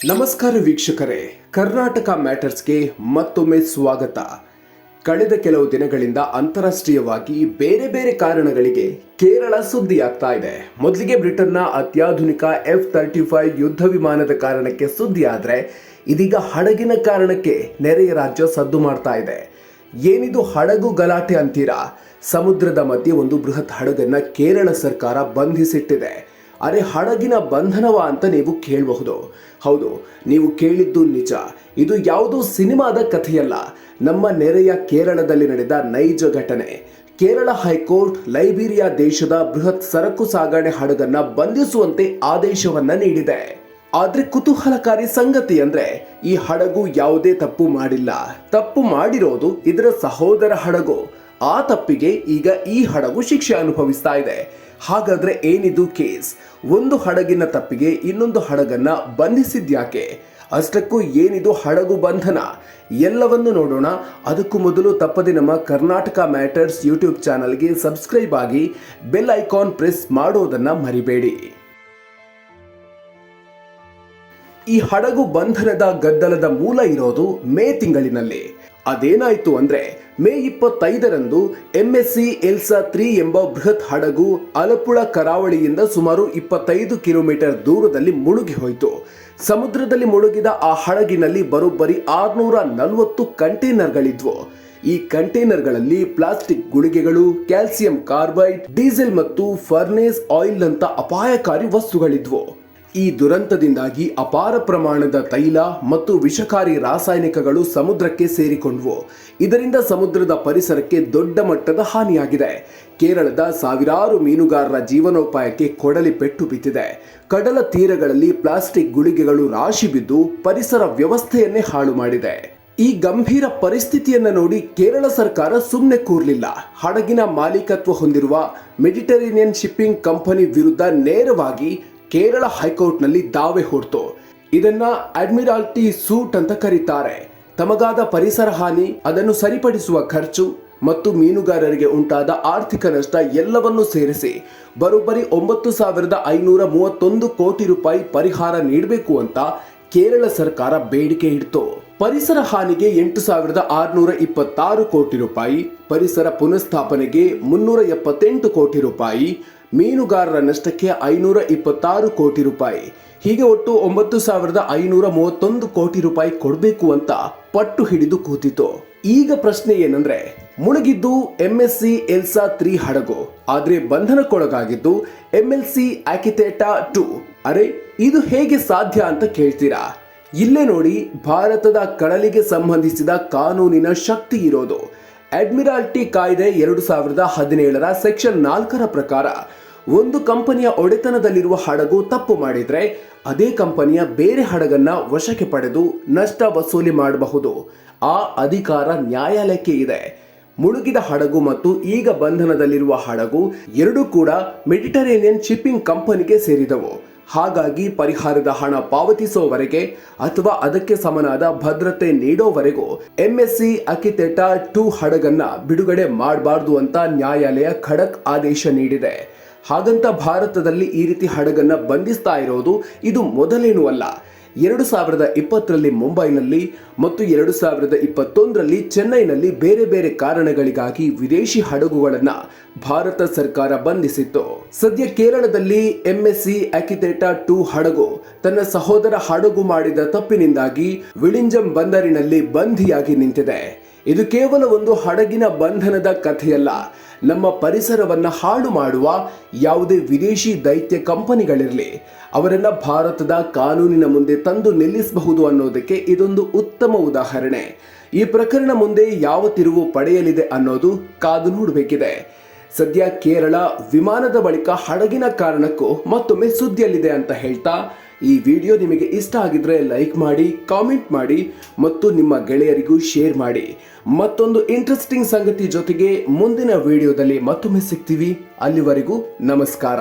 ನಮಸ್ಕಾರ ವೀಕ್ಷಕರೇ, ಕರ್ನಾಟಕ ಮ್ಯಾಟರ್ಸ್ಗೆ ಮತ್ತೊಮ್ಮೆ ಸ್ವಾಗತ. ಕಳೆದ ಕೆಲವು ದಿನಗಳಿಂದ ಅಂತಾರಾಷ್ಟ್ರೀಯವಾಗಿ ಬೇರೆ ಬೇರೆ ಕಾರಣಗಳಿಗೆ ಕೇರಳ ಸುದ್ದಿಯಾಗ್ತಾ ಇದೆ. ಮೊದಲಿಗೆ ಬ್ರಿಟನ್ನ ಅತ್ಯಾಧುನಿಕ F-35 ಯುದ್ಧ ವಿಮಾನದ ಕಾರಣಕ್ಕೆ ಸುದ್ದಿ ಆದ್ರೆ, ಇದೀಗ ಹಡಗಿನ ಕಾರಣಕ್ಕೆ ನೆರೆಯ ರಾಜ್ಯ ಸದ್ದು ಮಾಡ್ತಾ ಇದೆ. ಏನಿದು ಹಡಗು ಗಲಾಟೆ ಅಂತೀರಾ? ಸಮುದ್ರದ ಮಧ್ಯೆ ಒಂದು ಬೃಹತ್ ಹಡಗನ್ನ ಕೇರಳ ಸರ್ಕಾರ ಬಂಧಿಸಿಟ್ಟಿದೆ. ಅರೆ, ಹಡಗಿನ ಬಂಧನವ ಅಂತ ನೀವು ಕೇಳಬಹುದು. ಹೌದು, ನೀವು ಕೇಳಿದ್ದು ನಿಜ. ಇದು ಯಾವುದೋ ಸಿನಿಮಾದ ಕಥೆಯಲ್ಲ, ನಮ್ಮ ನೆರೆಯ ಕೇರಳದಲ್ಲಿ ನಡೆದ ನೈಜ ಘಟನೆ. ಕೇರಳ ಹೈಕೋರ್ಟ್ ಲೈಬೀರಿಯಾ ದೇಶದ ಬೃಹತ್ ಸರಕು ಸಾಗಣೆ ಹಡಗನ್ನ ಬಂಧಿಸುವಂತೆ ಆದೇಶವನ್ನ ನೀಡಿದೆ. ಆದ್ರೆ ಕುತೂಹಲಕಾರಿ ಸಂಗತಿ ಅಂದ್ರೆ, ಈ ಹಡಗು ಯಾವುದೇ ತಪ್ಪು ಮಾಡಿಲ್ಲ. ತಪ್ಪು ಮಾಡಿರೋದು ಇದರ ಸಹೋದರ ಹಡಗು. ಆ ತಪ್ಪಿಗೆ ಈಗ ಈ ಹಡಗು ಶಿಕ್ಷೆ ಅನುಭವಿಸ್ತಾ ಇದೆ. ಹಾಗಾದ್ರೆ ಏನಿದು ಕೇಸ್? ಒಂದು ಹಡಗಿನ ತಪ್ಪಿಗೆ ಇನ್ನೊಂದು ಹಡಗನ್ನ ಬಂಧಿಸಿದ್ಯಾಕೆ? ಅಷ್ಟಕ್ಕೂ ಏನಿದು ಹಡಗು ಬಂಧನ? ಎಲ್ಲವನ್ನು ನೋಡೋಣ. ಅದಕ್ಕೂ ಮೊದಲು ತಪ್ಪದೆ ನಮ್ಮ ಕರ್ನಾಟಕ ಮ್ಯಾಟರ್ಸ್ ಯೂಟ್ಯೂಬ್ ಚಾನಲ್ಗೆ ಸಬ್ಸ್ಕ್ರೈಬ್ ಆಗಿ ಬೆಲ್ ಐಕಾನ್ ಪ್ರೆಸ್ ಮಾಡೋದನ್ನ ಮರಿಬೇಡಿ. ಈ ಹಡಗು ಬಂಧನದ ಗದ್ದಲದ ಮೂಲ ಇರೋದು ಮೇ ತಿಂಗಳಿನಲ್ಲಿ. ಅದೇನಾಯ್ತು ಅಂದ್ರೆ, ಮೇ 25ರಂದು MSC ಎಲ್ಸಾ 3 ಎಂಬ ಬೃಹತ್ ಹಡಗು ಅಲಪುಳ ಕರಾವಳಿಯಿಂದ ಸುಮಾರು 25 ಕಿಲೋಮೀಟರ್ ದೂರದಲ್ಲಿ ಮುಳುಗಿ ಹೋಯಿತು. ಸಮುದ್ರದಲ್ಲಿ ಮುಳುಗಿದ ಆ ಹಡಗಿನಲ್ಲಿ ಬರೋಬ್ಬರಿ 640 ಕಂಟೈನರ್ಗಳಿದ್ವು. ಈ ಕಂಟೈನರ್ಗಳಲ್ಲಿ ಪ್ಲಾಸ್ಟಿಕ್ ಗುಳಿಗೆಗಳು, ಕ್ಯಾಲ್ಸಿಯಂ ಕಾರ್ಬೈಡ್, ಡೀಸೆಲ್ ಮತ್ತು ಫರ್ನೇಸ್ ಆಯಿಲ್ ಅಂತ ಅಪಾಯಕಾರಿ ವಸ್ತುಗಳಿದ್ವು. ಈ ದುರಂತದಿಂದಾಗಿ ಅಪಾರ ಪ್ರಮಾಣದ ತೈಲ ಮತ್ತು ವಿಷಕಾರಿ ರಾಸಾಯನಿಕಗಳು ಸಮುದ್ರಕ್ಕೆ ಸೇರಿಕೊಂಡ್ವು. ಇದರಿಂದ ಸಮುದ್ರದ ಪರಿಸರಕ್ಕೆ ದೊಡ್ಡ ಮಟ್ಟದ ಹಾನಿಯಾಗಿದೆ. ಕೇರಳದ ಸಾವಿರಾರು ಮೀನುಗಾರರ ಜೀವನೋಪಾಯಕ್ಕೆ ಕೊಡಲಿ ಪೆಟ್ಟು ಬಿದ್ದಿದೆ. ಕಡಲ ತೀರಗಳಲ್ಲಿ ಪ್ಲಾಸ್ಟಿಕ್ ಗುಳಿಗೆಗಳು ರಾಶಿ ಬಿದ್ದು ಪರಿಸರ ವ್ಯವಸ್ಥೆಯನ್ನೇ ಹಾಳು ಮಾಡಿದೆ. ಈ ಗಂಭೀರ ಪರಿಸ್ಥಿತಿಯನ್ನ ನೋಡಿ ಕೇರಳ ಸರ್ಕಾರ ಸುಮ್ಮನೆ ಕೂರ್ಲಿಲ್ಲ. ಹಡಗಿನ ಮಾಲೀಕತ್ವ ಹೊಂದಿರುವ ಮೆಡಿಟರೇನಿಯನ್ ಶಿಪ್ಪಿಂಗ್ ಕಂಪನಿ ವಿರುದ್ಧ ನೇರವಾಗಿ ಕೇರಳ ಹೈಕೋರ್ಟ್ನಲ್ಲಿ ದಾವೆ ಹೂಡ್ತು. ಇದನ್ನ ಅಡ್ಮಿರಾಲ್ಟಿ ಸೂಟ್ ಅಂತ ಕರೀತಾರೆ. ತಮಗಾದ ಪರಿಸರ ಹಾನಿ, ಅದನ್ನು ಸರಿಪಡಿಸುವ ಖರ್ಚು ಮತ್ತು ಮೀನುಗಾರರಿಗೆ ಉಂಟಾದ ಆರ್ಥಿಕ ನಷ್ಟ ಎಲ್ಲವನ್ನೂ ಸೇರಿಸಿ ಬರೋಬ್ಬರಿ 9,531 ಕೋಟಿ ರೂಪಾಯಿ ಪರಿಹಾರ ನೀಡಬೇಕು ಅಂತ ಕೇರಳ ಸರ್ಕಾರ ಬೇಡಿಕೆ ಇಡ್ತು. ಪರಿಸರ ಹಾನಿಗೆ 8,626 ಕೋಟಿ ರೂಪಾಯಿ, ಪರಿಸರ ಪುನಃಸ್ಥಾಪನೆಗೆ 378 ಕೋಟಿ ರೂಪಾಯಿ, ಮೀನುಗಾರರ ನಷ್ಟಕ್ಕೆ 526 ಕೋಟಿ ರೂಪಾಯಿ, ಹೀಗೆ ಒಟ್ಟು 9,531 ಕೋಟಿ ರೂಪಾಯಿ ಕೊಡಬೇಕು ಅಂತ ಪಟ್ಟು ಹಿಡಿದು ಕೂತಿತು. ಈಗ ಪ್ರಶ್ನೆ ಏನಂದ್ರೆ, ಮುಳುಗಿದ್ದು MSC ಎಲ್ಸಾ 3 ಹಡಗು, ಆದ್ರೆ ಬಂಧನಕ್ಕೊಳಗಾಗಿದ್ದು MLC ಆಕಿತೇಟಾ 2. ಅರೆ, ಇದು ಹೇಗೆ ಸಾಧ್ಯ ಅಂತ ಕೇಳ್ತೀರಾ? ಇಲ್ಲೇ ನೋಡಿ ಭಾರತದ ಕಡಲಿಗೆ ಸಂಬಂಧಿಸಿದ ಕಾನೂನಿನ ಶಕ್ತಿ ಇರೋದು. ಅಡ್ಮಿರಾಲ್ಟಿ ಕಾಯ್ದೆ 2017ರ ಸೆಕ್ಷನ್ 4ರ ಪ್ರಕಾರ ಒಂದು ಕಂಪನಿಯ ಒಡೆತನದಲ್ಲಿರುವ ಹಡಗು ತಪ್ಪು ಮಾಡಿದ್ರೆ ಅದೇ ಕಂಪನಿಯ ಬೇರೆ ಹಡಗನ್ನ ವಶಕ್ಕೆ ಪಡೆದು ನಷ್ಟ ವಸೂಲಿ ಮಾಡಬಹುದು. ಆ ಅಧಿಕಾರ ನ್ಯಾಯಾಲಯಕ್ಕೆ ಇದೆ. ಮುಳುಗಿದ ಹಡಗು ಮತ್ತು ಈಗ ಬಂಧನದಲ್ಲಿರುವ ಹಡಗು ಎರಡೂ ಕೂಡ ಮೆಡಿಟರೇನಿಯನ್ ಶಿಪ್ಪಿಂಗ್ ಕಂಪನಿಗೆ ಸೇರಿದವು. ಹಾಗಾಗಿ ಪರಿಹಾರದ ಹಣ ಪಾವತಿಸೋವರೆಗೆ ಅಥವಾ ಅದಕ್ಕೆ ಸಮನಾದ ಭದ್ರತೆ ನೀಡೋವರೆಗೂ MSC ಆಕಿತೇಟಾ 2 ಹಡಗನ್ನ ಬಿಡುಗಡೆ ಮಾಡಬಾರ್ದು ಅಂತ ನ್ಯಾಯಾಲಯ ಖಡಕ್ ಆದೇಶ ನೀಡಿದೆ. ಹಾಗಂತ ಭಾರತದಲ್ಲಿ ಈ ರೀತಿ ಹಡಗನ್ನ ಬಂಧಿಸ್ತಾ ಇರೋದು ಇದು ಮೊದಲೇನೂ ಅಲ್ಲ. 2020ರಲ್ಲಿ ಮುಂಬೈನಲ್ಲಿ ಮತ್ತು 2021ರಲ್ಲಿ ಚೆನ್ನೈನಲ್ಲಿ ಬೇರೆ ಬೇರೆ ಕಾರಣಗಳಿಗಾಗಿ ವಿದೇಶಿ ಹಡಗುಗಳನ್ನ ಭಾರತ ಸರ್ಕಾರ ಬಂಧಿಸಿತ್ತು. ಸದ್ಯ ಕೇರಳದಲ್ಲಿ MSC ಆಕಿತೇಟಾ 2 ಹಡಗು ತನ್ನ ಸಹೋದರ ಹಡಗು ಮಾಡಿದ ತಪ್ಪಿನಿಂದಾಗಿ ವಿಳಿಂಜಂ ಬಂದರಿನಲ್ಲಿ ಬಂಧಿಯಾಗಿ ನಿಂತಿದೆ. ಇದು ಕೇವಲ ಒಂದು ಹಡಗಿನ ಬಂಧನದ ಕಥೆಯಲ್ಲ. ನಮ್ಮ ಪರಿಸರವನ್ನ ಹಾಳು ಮಾಡುವ ಯಾವುದೇ ವಿದೇಶಿ ದೈತ್ಯ ಕಂಪನಿಗಳಿರಲಿ, ಅವರನ್ನ ಭಾರತದ ಕಾನೂನಿನ ಮುಂದೆ ತಂದು ನಿಲ್ಲಿಸಬಹುದು ಅನ್ನೋದಕ್ಕೆ ಇದೊಂದು ಉತ್ತಮ ಉದಾಹರಣೆ. ಈ ಪ್ರಕರಣ ಮುಂದೆ ಯಾವ ತಿರುವು ಪಡೆಯಲಿದೆ ಅನ್ನೋದು ಕಾದು ನೋಡಬೇಕಿದೆ. ಸದ್ಯ ಕೇರಳ ವಿಮಾನದ ಬಳಿಕ ಹಡಗಿನ ಕಾರಣಕ್ಕೂ ಮತ್ತೊಮ್ಮೆ ಸುದ್ದಿಯಲ್ಲಿದೆ ಅಂತ ಹೇಳ್ತಾ, ಈ ವಿಡಿಯೋ ನಿಮಗೆ ಇಷ್ಟ ಆಗಿದ್ರೆ ಲೈಕ್ ಮಾಡಿ, ಕಾಮೆಂಟ್ ಮಾಡಿ ಮತ್ತು ನಿಮ್ಮ ಗೆಳೆಯರಿಗೂ ಶೇರ್ ಮಾಡಿ. ಮತ್ತೊಂದು ಇಂಟ್ರೆಸ್ಟಿಂಗ್ ಸಂಗತಿ ಜೊತೆಗೆ ಮುಂದಿನ ವಿಡಿಯೋದಲ್ಲಿ ಮತ್ತೊಮ್ಮೆ ಸಿಗ್ತೀವಿ. ಅಲ್ಲಿವರೆಗೂ ನಮಸ್ಕಾರ.